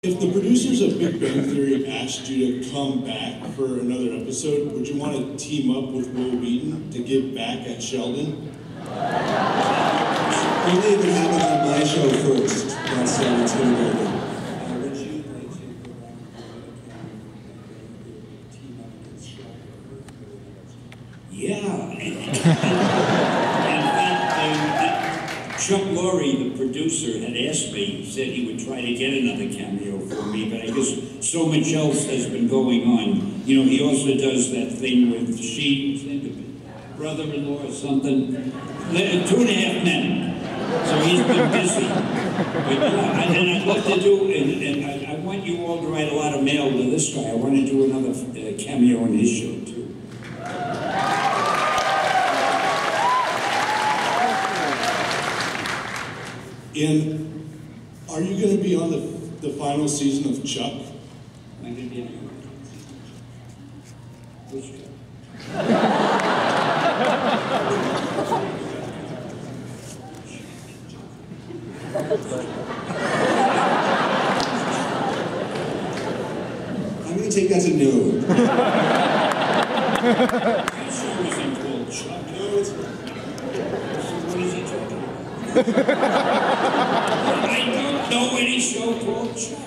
If the producers of Big Bang Theory asked you to come back for another episode, would you want to team up with Will Wheaton to get back at Sheldon? Only if it happened on my show first. That's how it's going to go. Would you like to go back and team up with Sheldon? Yeah. In fact, Chuck Lorre, the producer, had asked me, said he would try to get another cameo for me, but I guess so much else has been going on. You know, he also does that thing with brother-in-law or something. 2.5 Men. So he's been busy. But yeah, and I'd love to do, and I want you all to write a lot of mail to this guy. I want to do another cameo on his show, too. And are you going to be on the final season of Chuck? I'm going to be on which Chuck? I'm going to take that as a no. That show isn't called Chuck. No, it's not. So what is he talking about? I don't know any show called Chuck.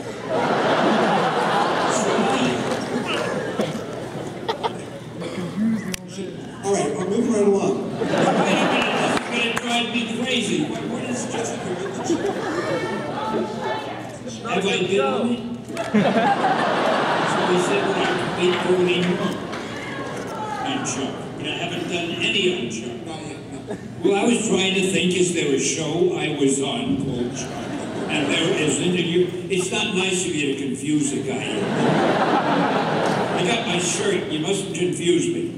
All right, I'm moving right along. Wait a minute, this is going to drive me crazy. What is Chuck? Have I been on it? So they said that I could be doing more on Chuck. But I haven't done any on Chuck. Not yet, no. Well, I was trying to think, is there a show I was on called Chuck? And there isn't. It's not nice of you to confuse a guy. I got my shirt. You mustn't confuse me.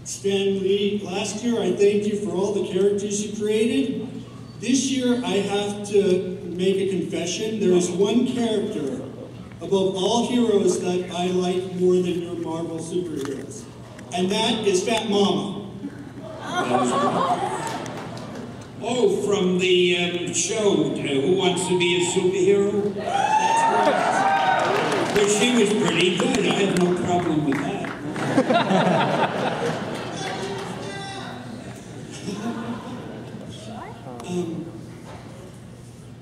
Stan Lee, last year I thanked you for all the characters you created. This year I have to make a confession. There is one character above all heroes that I like more than your Marvel superheroes. And that is Fat Mama. Oh, from the show, Who Wants to Be a Superhero? That's correct. But she was pretty good. I have no problem with that.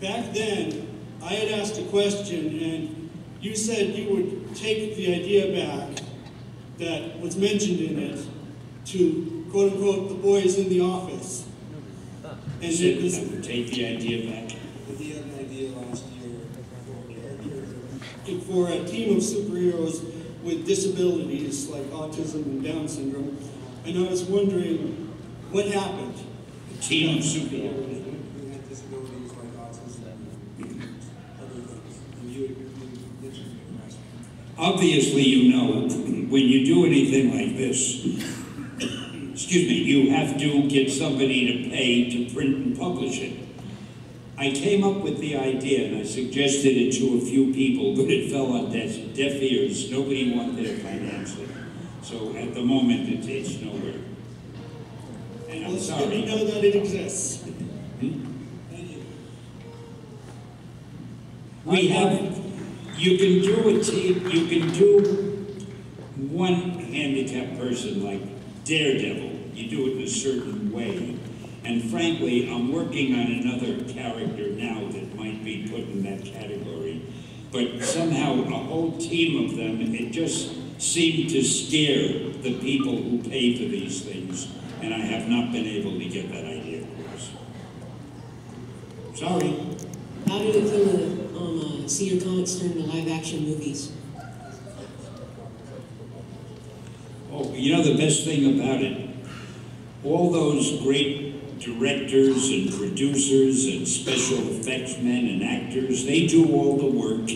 Back then, I had asked a question, and you said you would take the idea back that was mentioned in it to, quote unquote, the boys in the office. And it was, I would take the idea back. Did you have an idea last year for a team of superheroes with disabilities like autism and Down syndrome. And I was wondering, what happened? A team of superheroes. who had disabilities like autism and other things? And you mentioned it last year. Obviously, you know, when you do anything like this, excuse me, you have to get somebody to pay to print and publish it. I came up with the idea and I suggested it to a few people, but it fell on deaf ears. Nobody wanted to finance it. So at the moment, it's nowhere. And I'm Well, sorry. let me know that it exists. We have, you can do a team, you can do one handicapped person like Daredevil. You do it in a certain way. And frankly, I'm working on another character now that might be put in that category. But somehow a whole team of them, it just seemed to scare the people who pay for these things. And I have not been able to get that idea across. Sorry. How did it feel to see your comics turn into live-action movies? Oh, you know the best thing about it? All those great directors and producers and special effects men and actors, they do all the work,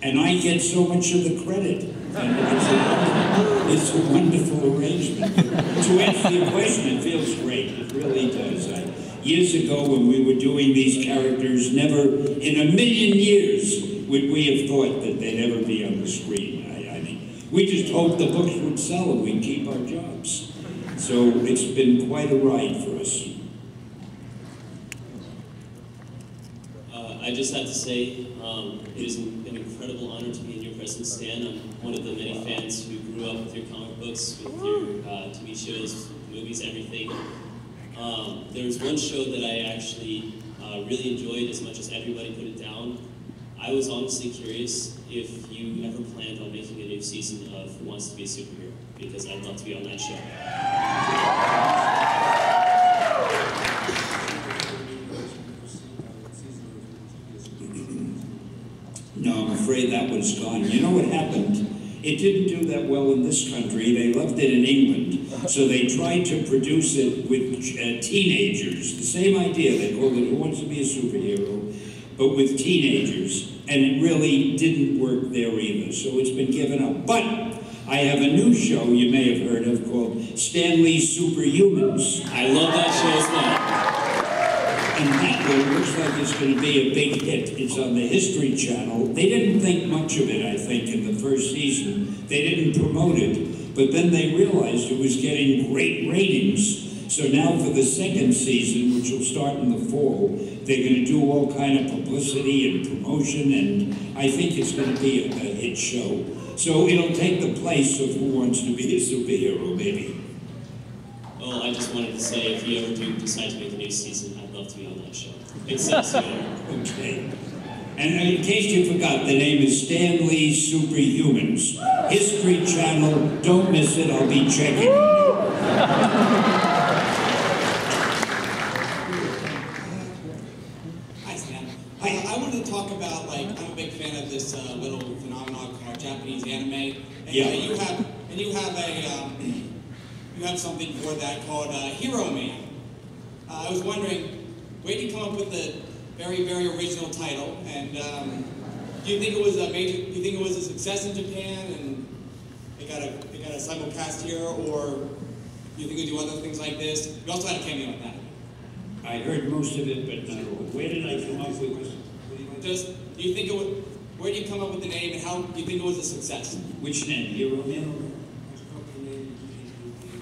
and I get so much of the credit. And it's a wonderful arrangement. To answer your question, it feels great. It really does. Years ago, when we were doing these characters, never in a million years would we have thought that they'd ever be on the screen. I mean, we just hoped the books would sell and we'd keep our jobs. So it's been quite a ride for us. I just have to say, it is an incredible honor to be in your presence, Stan. I'm one of the many fans who grew up with your comic books, with your TV shows, movies, everything. There was one show that I actually really enjoyed as much as everybody put it down. I was honestly curious if you ever planned on making a new season of Who Wants to Be a Superhero, because I'd love to be on that show. No, I'm afraid that one's gone. You know what happened? It didn't do that well in this country. They loved it in England. So they tried to produce it with teenagers. The same idea. They called it Who Wants to Be a Superhero, but with teenagers. And it really didn't work there either. So it's been given up. But I have a new show you may have heard of called Stanley's Superhumans. I love that show as well. And that one looks like it's going to be a big hit. It's on the History Channel. They didn't think much of it, I think, in the first season. They didn't promote it, but then they realized it was getting great ratings. So now for the second season, which will start in the fall, they're going to do all kind of publicity and promotion, and I think it's going to be a hit show. So it'll take the place of Who Wants to Be a Superhero, maybe. Well, I just wanted to say, if you ever do decide to make a new season, I'd love to be on that show. Excelsior. Okay. And in case you forgot, the name is Stanley's Superhumans. History Channel, don't miss it, I'll be checking. Hi, Stan. I wanted to talk about, I'm a big fan of this little phenomenon called Japanese anime. And Yeah. you have something for that called Hero Man. I was wondering, where did you come up with the very, very original title? And do you think it was a success in Japan and it got a simulcast here, or do you think you do other things like this? You also had a cameo in that. I heard most of it, but not all. Where did I come up with this? Where did you come up with the name, and how do you think it was a success? Which name? Hero Man?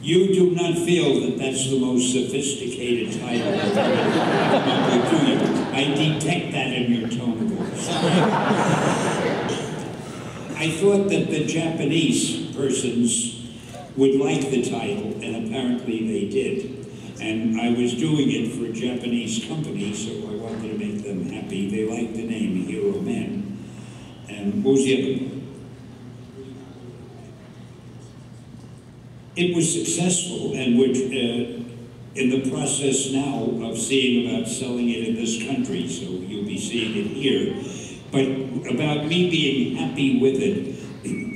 You do not feel that that's the most sophisticated title I've come up with, do you? I detect that in your tone of voice. I thought that the Japanese persons would like the title, and apparently they did. And I was doing it for a Japanese company, so I wanted to make them happy. They liked the name Hero Man. And what was the other one? It was successful, and we're in the process now of seeing about selling it in this country, so you'll be seeing it here. But about me being happy with it,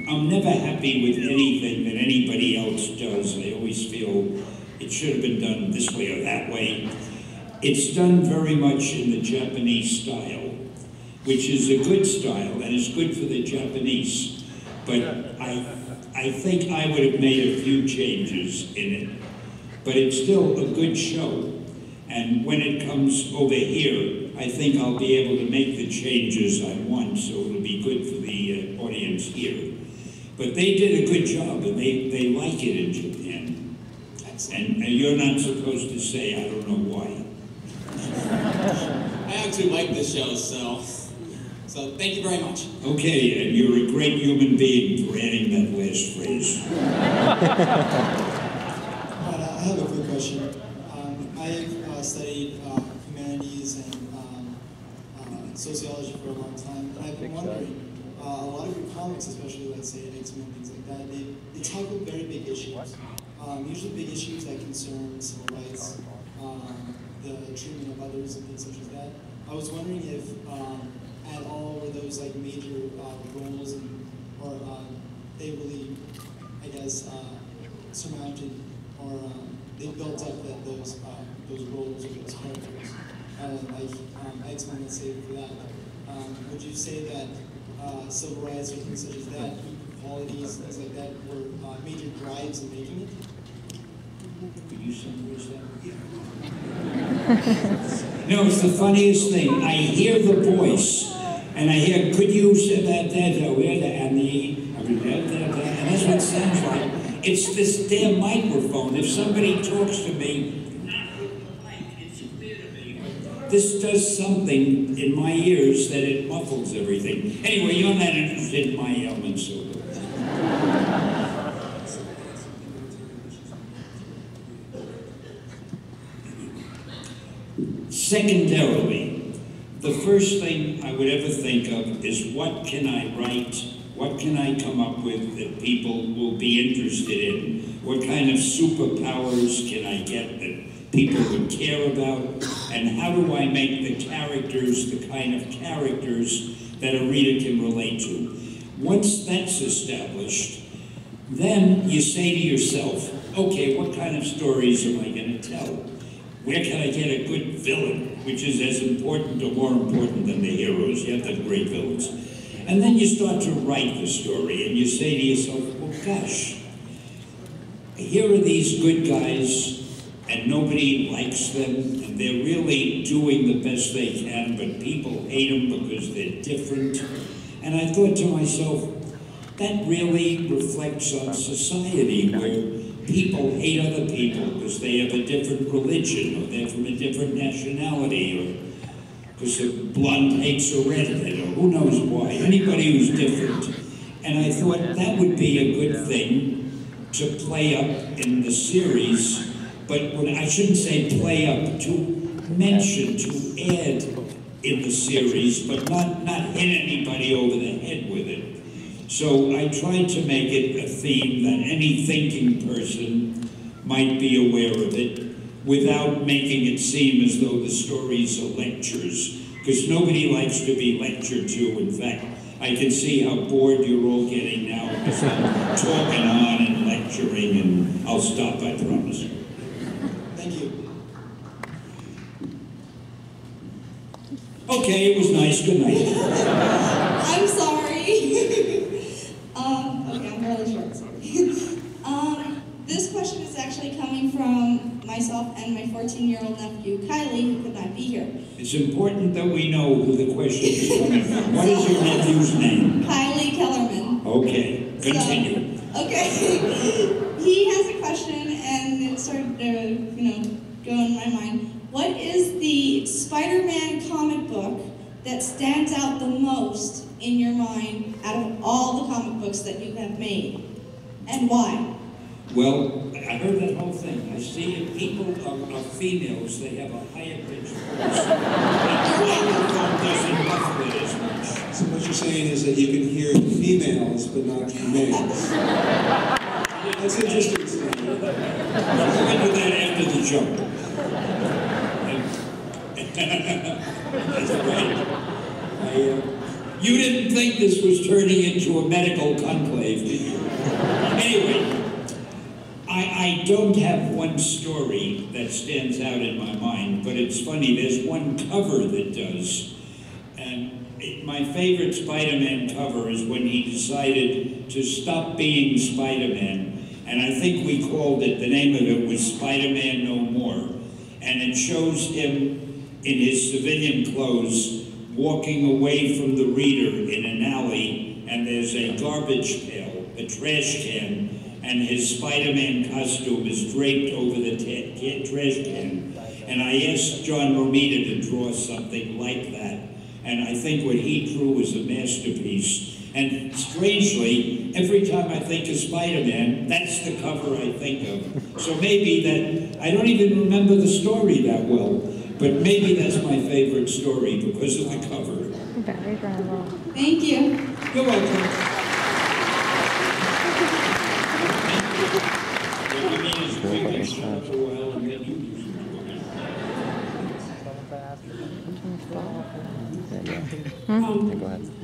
I'm never happy with anything that anybody else does. I always feel it should have been done this way or that way. It's done very much in the Japanese style, which is a good style, and it's good for the Japanese. But I think I would have made a few changes in it. But it's still a good show. And when it comes over here, I think I'll be able to make the changes I want, so it'll be good for the audience here. But they did a good job, and they like it in Japan. And you're not supposed to say, I don't know why. I actually like this show, so thank you very much. Okay, and you're a great human being for adding that last phrase. I have a quick question. I've studied humanities and sociology for a long time, and I've been wondering, a lot of your comics, especially let's say X-Men, things like that, they tackle very big issues. Usually big issues that concern civil rights, the treatment of others and things such as that. I was wondering if at all were those like major roles or they really, I guess, surmounted or they built up those roles or those characters. X-Men, let's say for that. Would you say that civil rights or things such as that, equalities, things like that, were major drives in making it? Could you summarize that? No, it's the funniest thing. I hear the voice, and I hear, could you say that, and that's what it sounds like. It's this damn microphone. If somebody talks to me, it's clear to me. this does something in my ears that it muffles everything. Anyway, you're not interested in my ailment, so. Secondarily, the first thing I would ever think of is what can I write, what can I come up with that people will be interested in? What kind of superpowers can I get that people would care about? And how do I make the characters the kind of characters that a reader can relate to? Once that's established, then you say to yourself, okay, what kind of stories am I going to tell? Where can I get a good villain, which is as important or more important than the heroes? You have to have great villains. And then you start to write the story, and you say to yourself, well, gosh, here are these good guys, and nobody likes them, and they're really doing the best they can, but people hate them because they're different. And I thought to myself, that really reflects on society, where people hate other people because they have a different religion, or they're from a different nationality, or because a blonde hates a redhead, or who knows why. Anybody who's different. And I thought that would be a good thing to play up in the series, but when I shouldn't say play up, to mention, to add in the series, but not hit anybody over the head with it. So I tried to make it a theme that any thinking person might be aware of it, without making it seem as though the stories are lectures, because nobody likes to be lectured to. In fact, I can see how bored you're all getting now because I'm talking on and lecturing, and I'll stop, I promise. Thank you. Okay, it was nice. Good night. I'm sorry. Okay, I'm really short, sorry. This question is actually coming from myself and my 14-year-old nephew, Kylie, who could not be here. It's important that we know who the question is coming from. What is your nephew's name? Kylie Kellerman. Okay, continue. So, okay. He has a question, and it started to, go in my mind. What is the Spider-Man comic book that stands out the most in your mind out of all the comic books that you have made, and why? Well, I heard that whole thing. I see if people are females, they have a higher pitch voice. The microphone doesn't muffle it as much. So what you're saying is that you can hear females, but not males. That's interesting, Steve. We're going to do that after the jump. That's right. You didn't think this was turning into a medical conclave, did you? Anyway, I don't have one story that stands out in my mind, but it's funny, there's one cover that does. And my favorite Spider-Man cover is when he decided to stop being Spider-Man. And I think we called it, the name of it was Spider-Man No More. And it shows him in his civilian clothes walking away from the reader in an alley, and there's a garbage pail, a trash can, and his Spider-Man costume is draped over the trash can. And I asked John Romita to draw something like that, and I think what he drew was a masterpiece. And strangely, every time I think of Spider-Man, that's the cover I think of. So maybe that, I don't even remember the story that well, but maybe that's my favorite story because of the cover. Thank you. You're welcome. What you mean is we can stop for a while and then you do something. Go ahead.